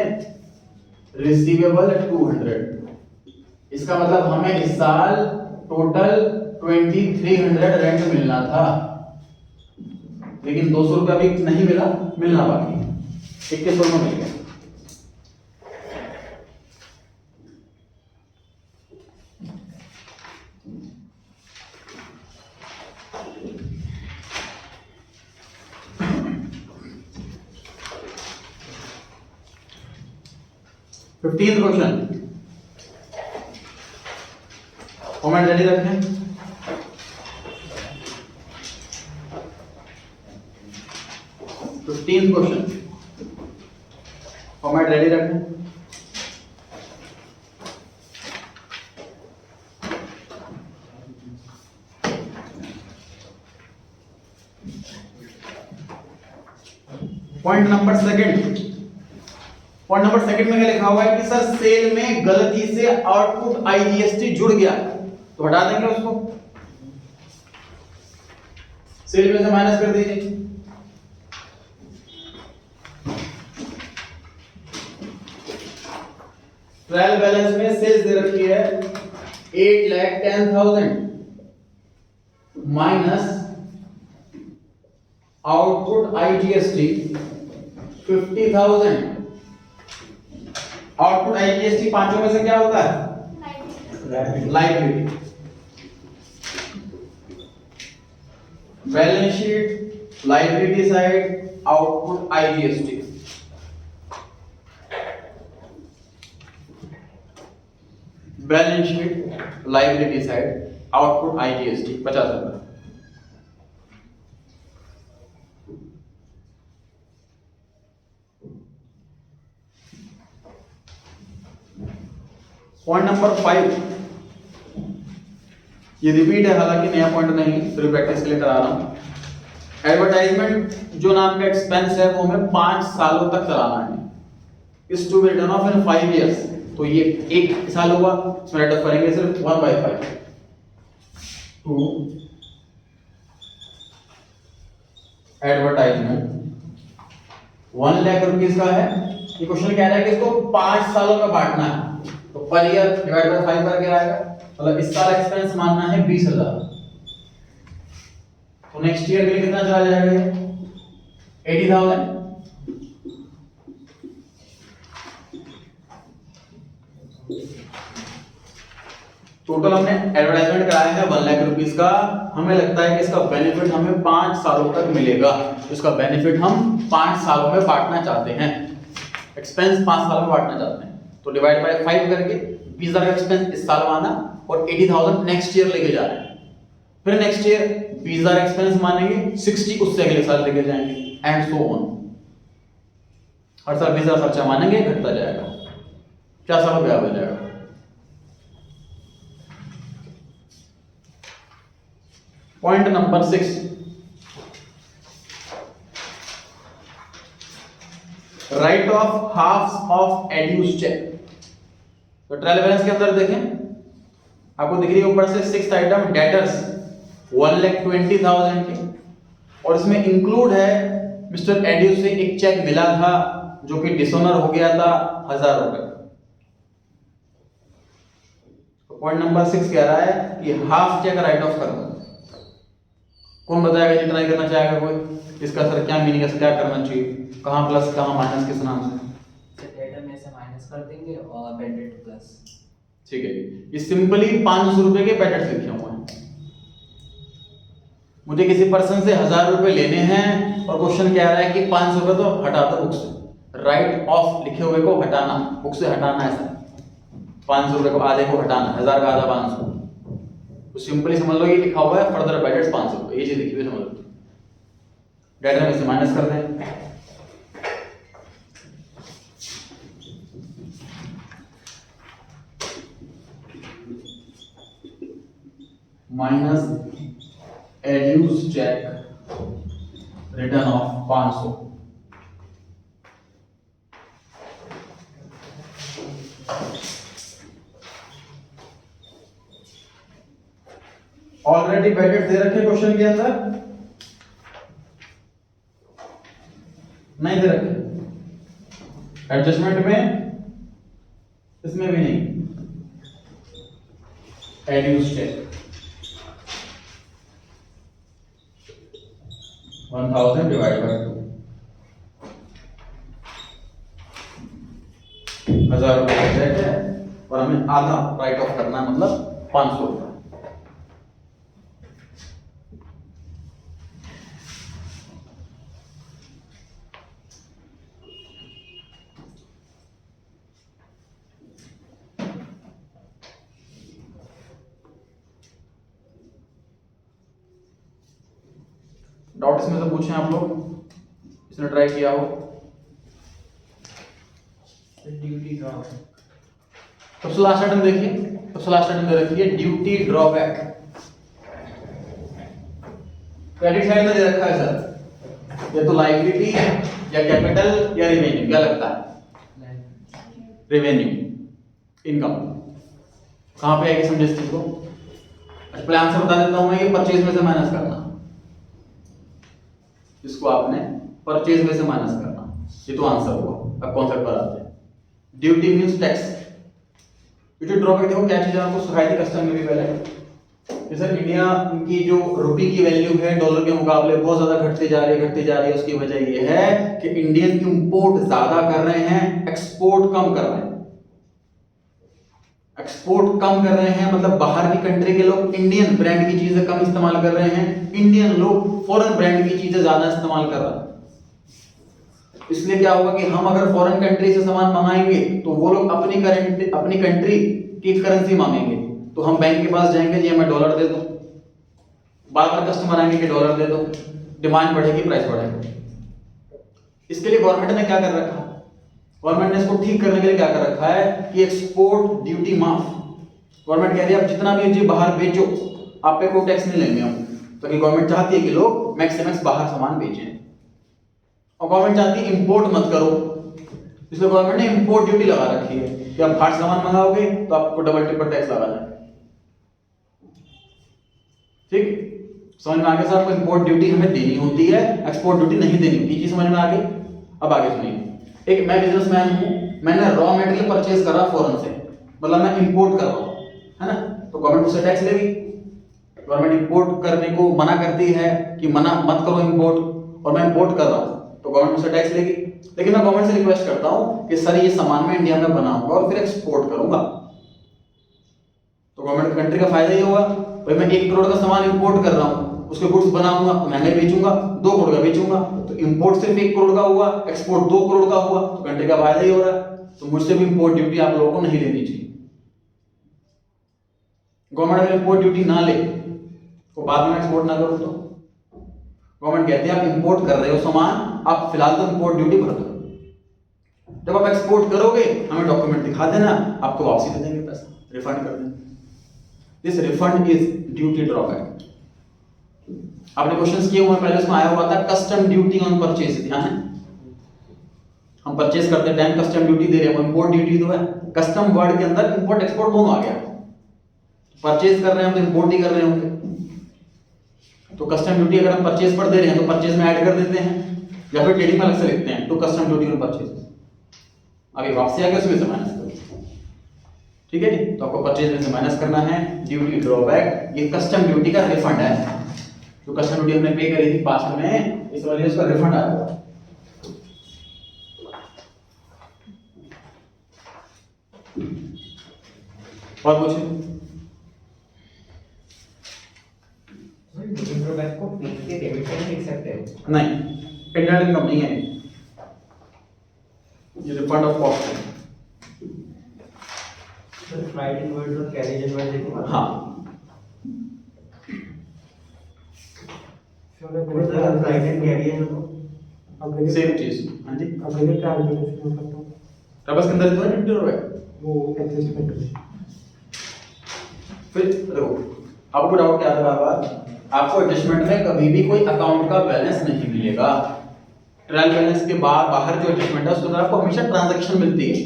रिसीवेबल 200। इसका मतलब हमें इस साल टोटल 2300 रेंट मिलना था, लेकिन 200 रुपया भी नहीं मिला, मिलना बाकी है। 2100 में मिल गया। फिफ्टीन क्वेश्चन कमेंट रेडी रखें। फिफ्टीन क्वेश्चन फॉर्मेट रेडी रखें। Point number second, point number second में क्या लिखा हुआ है कि सर सेल में गलती से आउटपुट आईजीएसटी जुड़ गया, तो हटा देंगे उसको, सेल में से माइनस कर दीजिए। ट्रायल बैलेंस में सेल्स दे रखी है 8,10,000 minus output IGST 50,000। Output IGST पांचों में से क्या होता है, liability. Balance sheet liability side output IGST. Balance sheet liability side output IGST 50,000। Point number 5, ये रिपीट है, हालांकि नया पॉइंट नहीं, फिर प्रैक्टिस के लिए करा रहा हूं। एडवर्टाइजमेंट जो नाम का एक्सपेंस है वो हमें 5 सालों तक चलाना है, is to be written off in 5 years। तो ये 1 साल हुआ, इसमें राइट ऑफ करेंगे सिर्फ 1/5 टू एडवर्टाइजमेंट 1 लाख रुपीस का है। ये क्वेश्चन कह रहा है कि इसको 5 सालों में बांटना है, तो पर ईयर डिवाइड बाय 5 करके आएगा, मतलब इस साल एक्सपेंस मानना है 20,000, तो नेक्स्ट ईयर के लिए कितना चला जाएगा? 80,000। टोटल हमने एडवर्टाइजमेंट कराया है 1 लाख रुपीस का। हमें लगता है कि इसका बेनिफिट हमें 5 सालों तक मिलेगा, तो इसका बेनिफिट हम 5 सालों में बांटना चाहते हैं, एक्सपेंस 5 सालों में बांटना चाहते हैं, तो डिवाइड बाय 5 करके 20,000 का एक्सपेंस इस साल माना और 80,000 नेक्स्ट ईयर लेके जा रहे हैं। फिर नेक्स्ट ईयर 20,000 एक्सपेंस मानेंगे, 60 उससे अगले साल लेके जाएंगे, एंड सो ऑन। हर साल 20,000 खर्चा मानेंगे, घटता जाएगा, क्या सालों पे हो जाएगा। Point number 6, write off half of a dues cheque. तो ट्रायल बैलेंस के अंदर देखें, आपको दिख रही है ऊपर से 6th आइटम डेटर्स 1,20,000 की, और इसमें इंक्लूड है मिस्टर एड्यूस से एक चेक मिला था जो कि डिसऑनर हो गया था 1,000 रुपए। तो पॉइंट नंबर 6 कह रहा है कि हाफ चेक राइट ऑफ कर दो। कौन बताएगा जी, ट्राई करना चाहेगा कोई? इसका सर क्या मीनिंग है, क्या करना चाहिए, कहां प्लस कहां माइनस, किस नाम से? डेटर में से माइनस कर देंगे और बेडेड प्लस। ठीक है, ये सिंपली 500 रुपए के पैकेट लिखे हुए हैं। मुझे किसी पर्सन से 1,000 रुपए लेने हैं और क्वेश्चन कह रहा है कि 500 रुपए तो हटा दो बुक से। राइट ऑफ लिखे हुए को हटाना, बुक से हटाना है सर, 500 रुपए को आधे को हटाना, 1,000 का आधा 500, तो सिंपली समझ लो ये लिखा हुआ है फर्दर बैलेंस 500 रुपए, ये चीज लिखी हुई समझ लो। डेटा में से माइनस कर दें, minus a dues cheque return of 500। Already bracket दे रखे क्वेश्चन के अंदर, नहीं दे रखे, एडजस्टमेंट में इसमें भी नहीं, एड्यूस चेक 1000 डिवाइड बाय 2, 1,000 रुपए का चेक है और हमें आधा राइट ऑफ करना है, मतलब 500 रुपए। डाउट इसमें से पूछें आप लोग, इसने ट्राई किया हो? ड्यूटी ड्रॉ, सबसे लास्ट आइटम देखिए, सबसे लास्ट आइटम दे रखी है ड्यूटी ड्रॉबैक। क्रेडिट साइड में दे रखा है सर, ये तो लायबिलिटी या कैपिटल या रेवेन्यू, क्या लगता है? रेवेन्यू, इनकम कहां पे आएगी, समझे इस चीज को? पहले आंसर बता देता हूं मैं, ये परचेज में से माइनस करना, इसको आपने परचेज में से माइनस करना, ये तो आंसर हुआ। अब कॉन्सेप्ट पर आते हैं, duty means tax. Duty drawback देखो क्या चीज है, आपको सिखाई थी कस्टम में भी पहले, जैसे इंडिया की जो रुपये की वैल्यू है डॉलर के मुकाबले बहुत ज्यादा घटती जा रही है, उसकी वजह यह है कि इंडियन इंपोर्ट ज्यादा कर रहे हैं, एक्सपोर्ट कम कर रहे हैं। एक्सपोर्ट कम कर रहे हैं मतलब बाहर की कंट्री के लोग इंडियन ब्रांड की चीजें कम इस्तेमाल कर रहे हैं, इंडियन लोग फॉरेन ब्रांड की चीजें ज्यादा इस्तेमाल कर रहे हैं। इसलिए क्या होगा कि हम अगर फॉरेन कंट्री से सामान मंगाएंगे तो वो लोग अपनी कंट्री की करेंसी मांगेंगे, तो हम बैंक के पास जाएंगे, जी हमें डॉलर दे दो, बार बार कस्टमर आएंगे कि डॉलर दे दो, डिमांड बढ़ेगी, प्राइस बढ़ेगा। इसके लिए गवर्नमेंट ने क्या कर रखा, गवर्नमेंट ने इसको ठीक करने के लिए क्या कर रखा है कि एक्सपोर्ट ड्यूटी माफ। गवर्नमेंट कह रही है आप जितना भी जी बाहर बेचो आप पे कोई टैक्स नहीं लेंगे हम, तो गवर्नमेंट चाहती है कि लोग मैक्सिमम बाहर सामान बेचें, और गवर्नमेंट चाहती है इंपोर्ट मत करो, इसलिए गवर्नमेंट ने इंपोर्ट ड्यूटी लगा रखी है कि आप बाहर सामान मंगाओगे तो आपको डबल ट्रिपल टैक्स लगा जाए। ठीक, समझ में आ गया सर? आपको इंपोर्ट ड्यूटी हमें देनी होती है, एक्सपोर्ट ड्यूटी नहीं देनी होती। चीज समझ में आ गई? अब आगे सुनिए, एक मैं बिजनेसमैन हूं, मैंने रॉ मटेरियल परचेज करा फॉरेन से, मतलब मैं इंपोर्ट कर रहा हूं, है ना, तो गवर्नमेंट मुझसे टैक्स लेगी। गवर्नमेंट इंपोर्ट करने को मना करती है कि मना मत करो इंपोर्ट, और मैं इंपोर्ट कर रहा हूं तो गवर्नमेंट मुझसे टैक्स लेगी। लेकिन मैं गवर्नमेंट से रिक्वेस्ट करता हूं कि सर ये सामान मैं इंडिया में बनाऊंगा और फिर एक्सपोर्ट करूंगा, तो गवर्नमेंट कंट्री का फायदा ये होगा, भाई मैं 1 करोड़ का सामान इंपोर्ट कर रहा हूं, उसके गुड्स बनाऊंगा तो महंगे बेचूंगा, 2 करोड़ का बेचूंगा, तो इंपोर्ट सिर्फ 1 करोड़ का हुआ, एक्सपोर्ट 2 करोड़ का हुआ, तो कंट्री का फायदा ही हो रहा है। तो मुझसे भी इंपोर्ट ड्यूटी आप लोगों को नहीं लेनी चाहिए। गवर्नमेंट अगर इंपोर्ट ड्यूटी ना ले तो बाद में एक्सपोर्ट ना करो, तो गवर्नमेंट कहती है आप इंपोर्ट कर रहे हो सामान, आप फिलहाल तो इंपोर्ट ड्यूटी भर दो, जब आप एक्सपोर्ट करोगे हमें डॉक्यूमेंट दिखा देना, आपको वापसी दे देंगे, पैसा रिफंड कर देंगे। This refund is duty drawback. आपने क्वेश्चंस किए हुए पहले, उसमें आया हुआ था कस्टम ड्यूटी ऑन परचेज, ध्यान है, हम परचेज करते टाइम कस्टम ड्यूटी दे रहे हैं, इंपोर्ट ड्यूटी तो है, कस्टम वर्ड के अंदर इंपोर्ट एक्सपोर्ट दोनों आ गया। परचेज कर रहे हैं हम तो इंपोर्ट ही कर रहे होंगे, तो कस्टम ड्यूटी अगर हम परचेज पर दे रहे हैं तो परचेज में ऐड कर देते हैं, या फिर ट्रेडिंग में अलग से लिखते हैं, तो कस्टम ड्यूटी ऑन परचेज आगे वापसी आ गया, उसमें से माइनस करो, ठीक है जी। तो आपको परचेज में से माइनस करना है, ड्यूटी ड्रॉबैक, ये कस्टम ड्यूटी का रिफंड है, जो कस्टम ड्यूटी हमने पे करी थी पास्ट में, इस वाले उसका रिफंड आएगा। और कुछ ड्रॉबैक को लिख के डेबिट साइड लिख सकते हैं? नहीं, इंटरनल इनकम नहीं है ये, रिफंड ऑफ कॉस्ट है। सर फ्राइड इनवर्ड और कैरेज इनवर्ड देखो। हाँ, सर फ्राइड एंड कैरी है तो सेम चीज। हाँ जी, अपने ट्रांसलेशन करता हूं ट्रबल्स के अंदर इतना ड्यूटी ड्रॉबैक, वो एडजस्टमेंट। फिर देखो आपको डाउट क्या था बार, आपको एडजस्टमेंट में कभी भी कोई अकाउंट का बैलेंस नहीं मिलेगा। ट्रायल बैलेंस के बाद बाहर जो एडजस्टमेंट है उसके अंदर आपको हमेशा ट्रांजैक्शन मिलती है।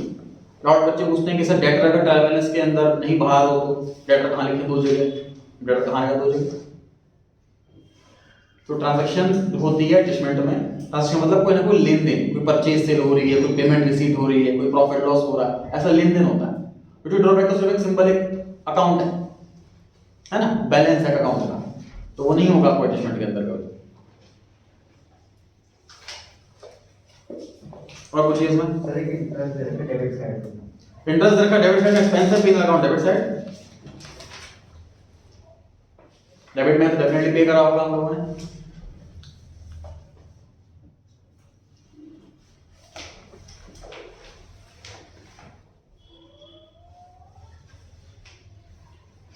डाउट बच्चे पूछते हैं कि सर डेटर अगर ट्रायल बैलेंस के अंदर नहीं बाहर हो तो डेटर कहाँ लिखे? 2 जगह, डेटर कहाँ आएगा? 2 जगह। तो ट्रांजैक्शन होती है एडजस्टमेंट में, ट्रांजैक्शन मतलब कोई ना कोई लेन देन, कोई परचेज सेल हो रही है, कोई पेमेंट रिसीट हो रही है, कोई प्रॉफिट लॉस हो रहा है, ऐसा लेन देन होता है। ड्यूटी ड्रॉबैक तो सिर्फ एक सिंपल एक अकाउंट है ना, बैलेंस है अकाउंट का, तो वो नहीं होगा आपको एडजस्टमेंट के अंदर कभी। और कुछ इसमें सर एक इंटरेस्ट दे रखे डेबिट साइड, इंटरेस्ट दर का डेबिट साइड में एक्सपेंस है, pin account debit side, debit में तो डेफिनेटली पे करा होगा हम लोगों ने।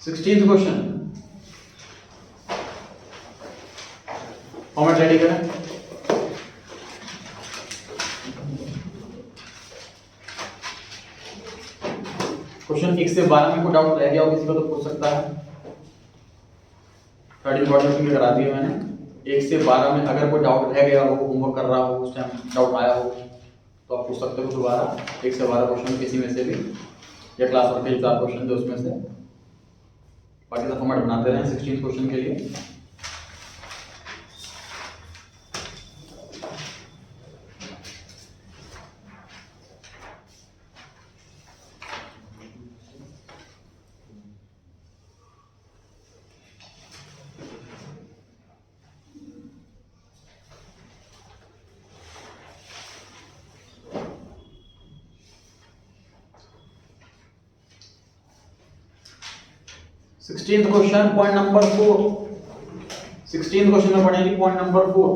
सिक्सटीन्थ क्वेश्चन, फॉर्मेट रेडी करें। क्वेश्चन 1 से 12 में कोई डाउट रह गया हो किसी को तो पूछ सकता है। थर्ड इंपॉर्टेंट क्लियर करा दिया मैंने। 1 से 12 में अगर कोई डाउट रह गया हो, होमवर्क कर रहा हो, उस टाइम डाउट आया हो तो आप पूछ सकते हो दोबारा। 1 से 12 क्वेश्चन किसी में से भी, या क्लास वर्क के 4 क्वेश्चन थे उसमें से, बाकी सब फॉर्मेट बनाते रहे 16 क्वेश्चन के लिए। Sixteenth question point number 4। 16 question में पढ़ेंगे point number 4।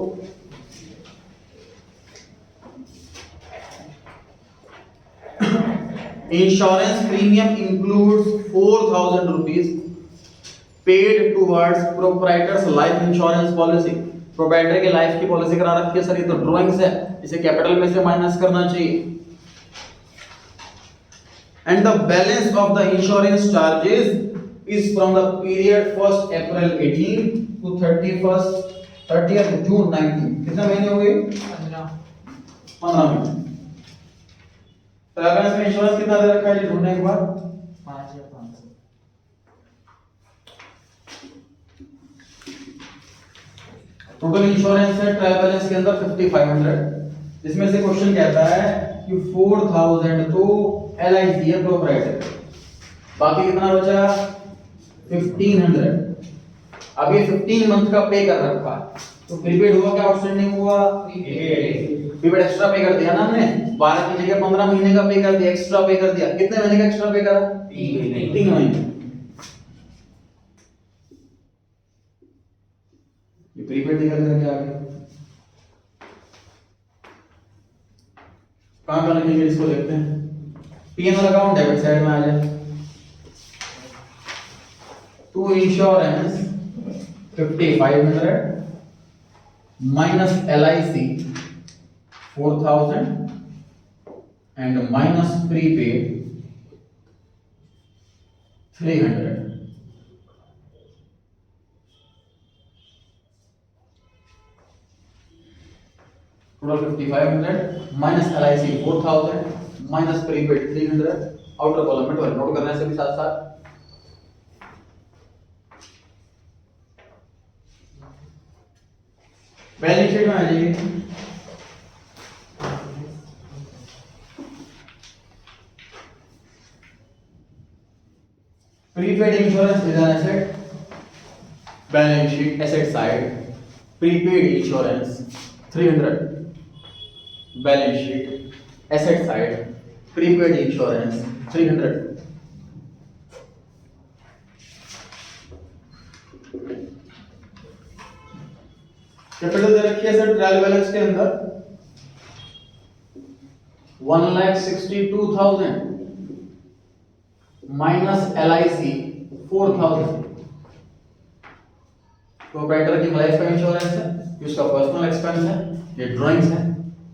Insurance premium includes 4000 rupees paid towards proprietors life insurance policy. Proprietor की लाइफ की पॉलिसी करा रखी है सर, ये तो ड्राइंग्स है, इसे कैपिटल में से माइनस करना चाहिए। and the balance of the insurance charges is from the period 1st April 18 to 30th June 19. कितने महीने हो गए? 15 महीने। तो अगर इसमें इंश्योरेंस कितना दे रखा है ढूंढने के बाद 5,500 टोटल इंश्योरेंस है ट्रायल बैलेंस के अंदर 5500। इसमें से क्वेश्चन कहता है कि 4000 तो LIC है प्रोप्राइटर, बाकी कितना बचा 1500। अब ये 15 मंथ का पे कर रखा है, तो प्रीपेड हुआ क्या आउटस्टैंडिंग हुआ? प्रीपेड एक्स्ट्रा पे कर दिया ना हमने, 12 की जगह 15 महीने का पे कर दिया, एक्स्ट्रा पे कर दिया। कितने महीने का एक्स्ट्रा पे करा? 3 महीने। ये प्रीपेड निकल करके आ गया। कहां पर लिखेंगे इसको? देखते हैं। P&L अकाउंट डेबिट साइड में आ जाए तो insurance 5500 minus LIC 4000 and minus prepaid 300। Total 5500 minus LIC 4000 minus prepaid 300। Outer column में नोट करने से भी साथ साथ बैलेंस शीट में आ जाइए। Prepaid insurance is an asset, balance sheet asset side. Prepaid insurance 300, balance sheet asset side. Prepaid insurance 300। Capital दे रखी है सर ट्रायल बैलेंस के अंदर 1,62,000 माइनस LIC 4,000। प्रोप्राइटर की लाइफ का इंश्योरेंस है, इसका पर्सनल एक्सपेंस है, ये ड्राइंग्स है,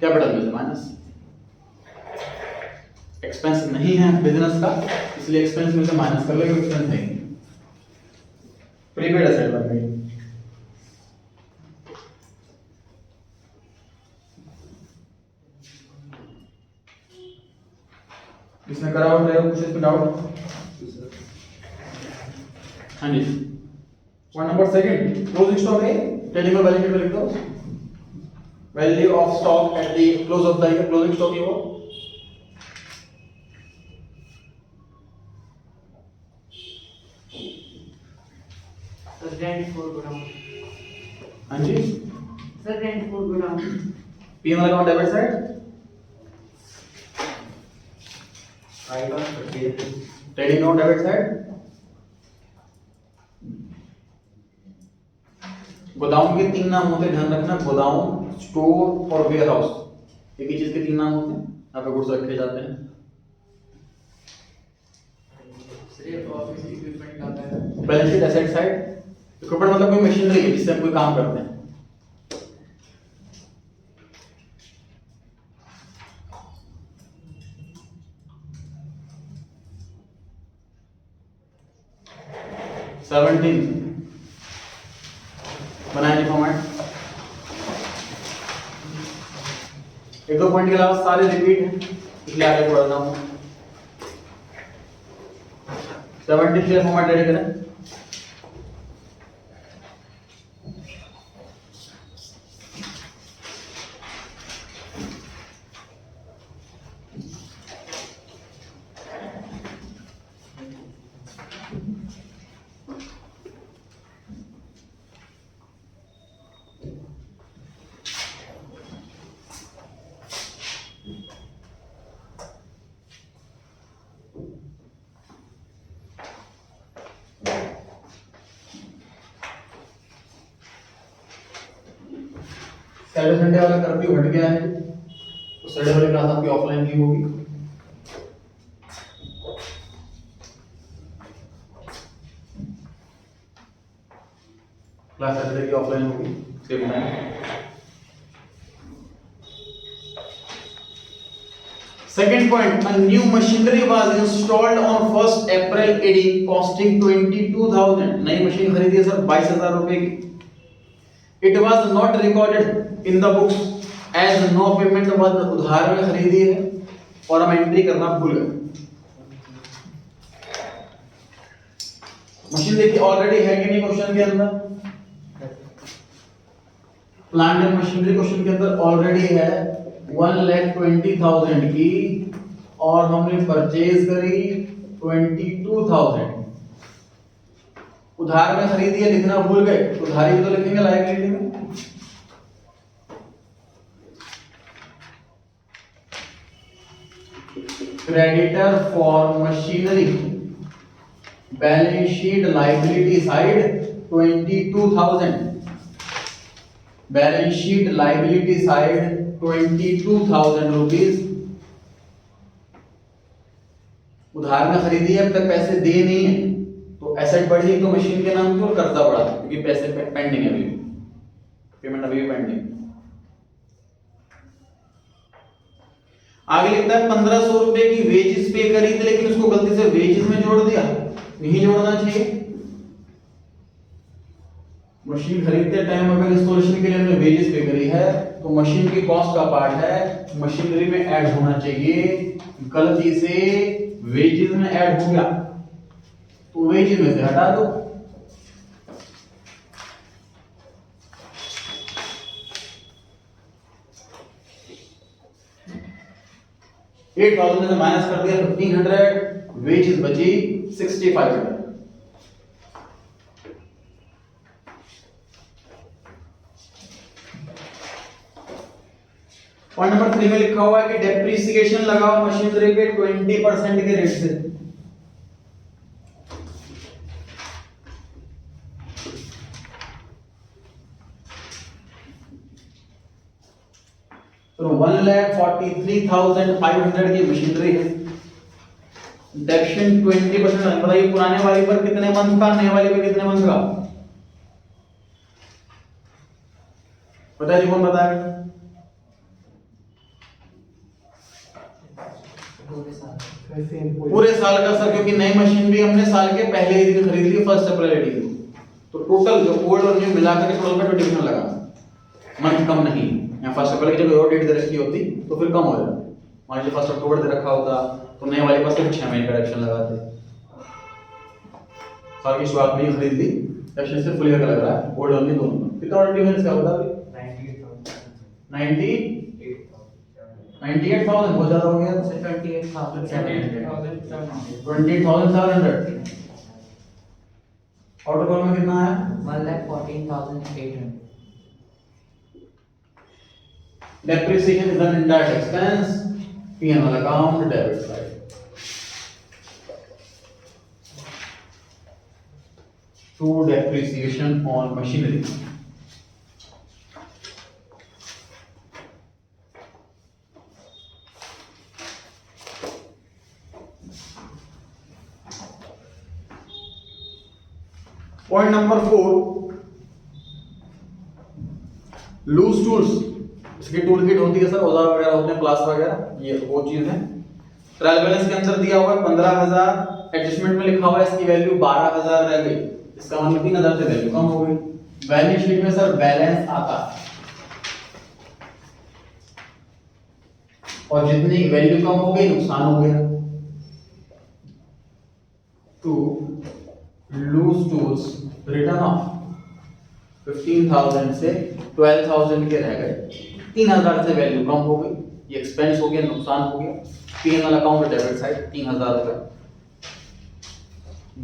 कैपिटल में से माइनस। एक्सपेंस नहीं है बिजनेस का, इसलिए एक्सपेंस में से माइनस कर लो, एक्सपेंस नहीं। प्रीपेड एसेट बन गई। इसमें करा हुआ है कुछ इसमें डाउट? हाँ जी। Point number second, closing stock है, ट्रेडिंग बैलेंस शीट में लिख दो value of stock at the close of the year. Closing stock ये हो रेंट फॉर गोडाउन। हाँ जी। Sir rent for godown. P&L account debit side, trading account debit side. गोदाम के 3 नाम होते हैं, ध्यान रखना। गोदाम, स्टोर और वेयर हाउस, एक ही चीज के 3 नाम होते हैं। यहाँ पे गुड्स रखे जाते हैं। सिर्फ ऑफिस इक्विपमेंट आता है। Balance sheet asset side, equipment मतलब कोई मशीनरी है जिससे हम कोई काम करते हैं। बनाए फॉर्मेट। एक दो पॉइंट के अलावा सारे रिपीट हैं, इसलिए आगे बढ़ रहा हूं। 17 शेयर फॉर्मेट रेडी करें। सैटरडे संडे वाला कर्फ्यू हट गया है, तो संडे वाली क्लास आपकी ऑफलाइन ही होगी। क्लास सैटरडे की ऑफलाइन होगी, same time. Second point, a new machinery was installed on 1st April 18 costing 22,000. नई मशीन खरीदी है सर 22,000 रुपए की. It was not recorded in the books as no payment was, उधार में खरीदी है और हम एंट्री करना भूल गए. मशीन देखिए ऑलरेडी है कि नहीं क्वेश्चन के अंदर. प्लांट एंड मशीनरी क्वेश्चन के अंदर ऑलरेडी है 1,20,000 की और हमने परचेज करी 22,000. उधार में खरीदी है लिखना भूल गए, उधारी भी तो लिखेंगे लायबिलिटी में. Creditor for machinery balance sheet liability side 22,000. Balance sheet liability side 22,000 rupees. उधार में खरीदी है, अब तक पैसे दिए नहीं है तो एसेट बढ़ी तो मशीन के नाम पर, कर्जा बढ़ा क्योंकि पैसे पेंडिंग है, अभी पेमेंट अभी भी पेंडिंग. आगे लिखता है 1,500 रुपए की वेजेस पे करी थी लेकिन उसको गलती से वेजेस में जोड़ दिया. नहीं जोड़ना चाहिए. मशीन खरीदते टाइम अगर इंस्टॉलेशन के लिए हमने वेजेस पे करी है तो मशीन की कॉस्ट का पार्ट है मशीनरी में ऐड होना चाहिए. गलती से वेजेस में ऐड हो गया तो वेजेस में से हटा दो. $8,000 में से माइनस कर दिया 1,500, वेजेस बची 6,500. पॉइंट नंबर 3 में लिखा हुआ है कि डेप्रिसिएशन लगाओ मशीनरी पे 20% के रेट से. तो 1,43,500 की मशीनरी है. डेप्रिसिएशन 20%. बताइए पुराने वाली पर कितने मंथ का, नए वाली पर कितने मंथ का? बताइए कौन बताएगा? पूरे साल का सर, क्योंकि नई मशीन भी हमने साल के पहले ही दिन खरीद ली 1 अप्रैल 18 को. तो टोटल जो ओल्ड और न्यू मिलाकर के टोटल पे 20% लगा. मंथ कम नहीं. यहाँ 1 अप्रैल की जगह और डेट दे रखी होती तो फिर कम हो जाता. मान लीजिए 1 अक्टूबर दे रखा होता तो नए वाले पर सिर्फ 6 महीने का एक्शन लगाते. साल की शुरुआत में ही खरीद ली, एक्शन से फुल ईयर का लग रहा है. ओल्ड और न्यू दोनों. कितना और डिफरेंस क्या होता है? 98,000 बहुत ज्यादा हो गया. 28,700. ऑटो कॉल में कितना आया? 1,14,800. Depreciation is an indirect expense. P&L account debit side. To depreciation on machinery. Point number 4, loose tools. इसकी टूल किट होती है सर, औजार वगैरह होते हैं, प्लास वगैरह, ये वो चीज है. ट्रायल बैलेंस के अंदर दिया हुआ है 15,000. एडजस्टमेंट में लिखा हुआ है इसकी वैल्यू 12,000 रह गई. इसका मतलब 3,000 से वैल्यू कम हो गई. बैलेंस शीट में सर बैलेंस आता और जितनी वैल्यू कम हो गई नुकसान हो गया. तो लूज टूल्स रिटर्न ऑफ 15,000 से 12,000 के रह गए. 3,000 से वैल्यू कम हो गई. ये एक्सपेंस हो गया, नुकसान हो गया. P&L अकाउंट डेबिट साइड 3,000 हो गया.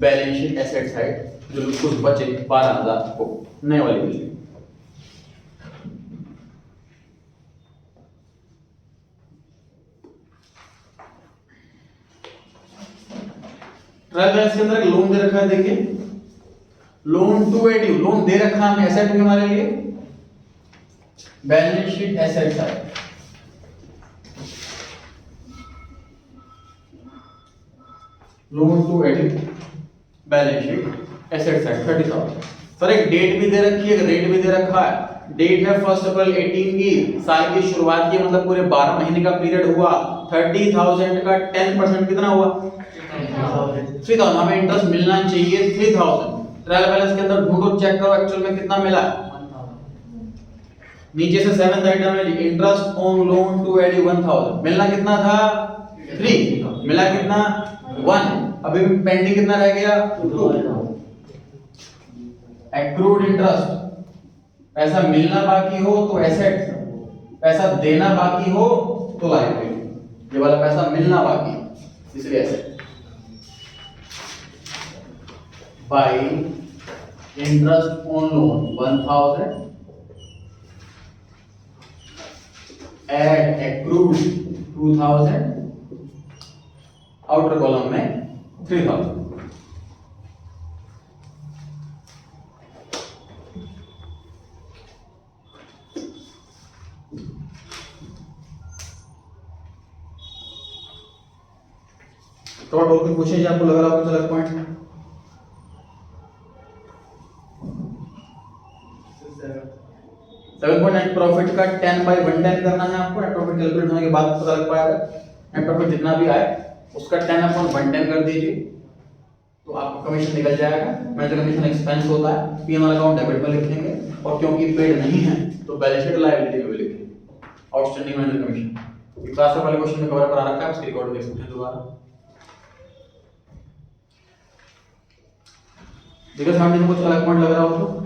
बैलेंस शीट एसेट साइड जो कुछ बचे 12,000 को नए वाली वैल्यू. ट्रायल बैलेंस के अंदर एक लोन दे रखा है. देखिए लोन टू एड्यू, लोन दे रखा है एसेट में हमारे लिए. Balance sheet asset side. Loan to एड्यू balance sheet asset side 30,000. Sir एक डेट भी दे रखी है, एक रेट भी दे रखा है. डेट है 1 अप्रैल 18 की, साल की शुरुआत की, मतलब पूरे 12 महीने का पीरियड हुआ। 30,000 का 10% कितना हुआ? 3,000। हमें इंटरेस्ट मिलना चाहिए 3,000। ट्रायल बैलेंस के अंदर ढूंढो, चेक करो एक्चुअल में कितना मिला। नीचे से 7th आइटम है इंटरेस्ट ऑन लोन टू एडी 1000, मिलना कितना था? 3, मिला कितना? 1। अभी पेंडिंग कितना रह गया? 2। एक्रूड इंटरेस्ट, पैसा मिलना बाकी हो तो एसेट, पैसा देना बाकी हो तो लायबिलिटी। ये वाला पैसा मिलना बाकी इसलिए एसेट। By interest on loan 1000, add accrued 2000, outer column में 3000। तो और कुछ पूछे आपको लग रहा हो कुछ अलग पॉइंट? नेट प्रॉफिट का 10/110 करना है आपको। नेट प्रॉफिट कैलकुलेट होने के बाद पता लग पाएगा। नेट प्रॉफिट जितना भी आए उसका 10/110 कर दीजिए तो आपका कमीशन निकल जाएगा। मैनेजर कमीशन एक्सपेंस होता है, पीएनआर अकाउंट डेबिट में लिखेंगे और क्योंकि पेड नहीं है तो बैलेंस शीट लायबिलिटी में भी लिखेंगे आउटस्टैंडिंग मैनेजर कमीशन। ये क्लास वाले क्वेश्चन में कवर करा रखा है, उसकी रिकॉर्ड देख सकते हैं दोबारा। देखो सामने में कुछ अलग पॉइंट लग रहा हो तो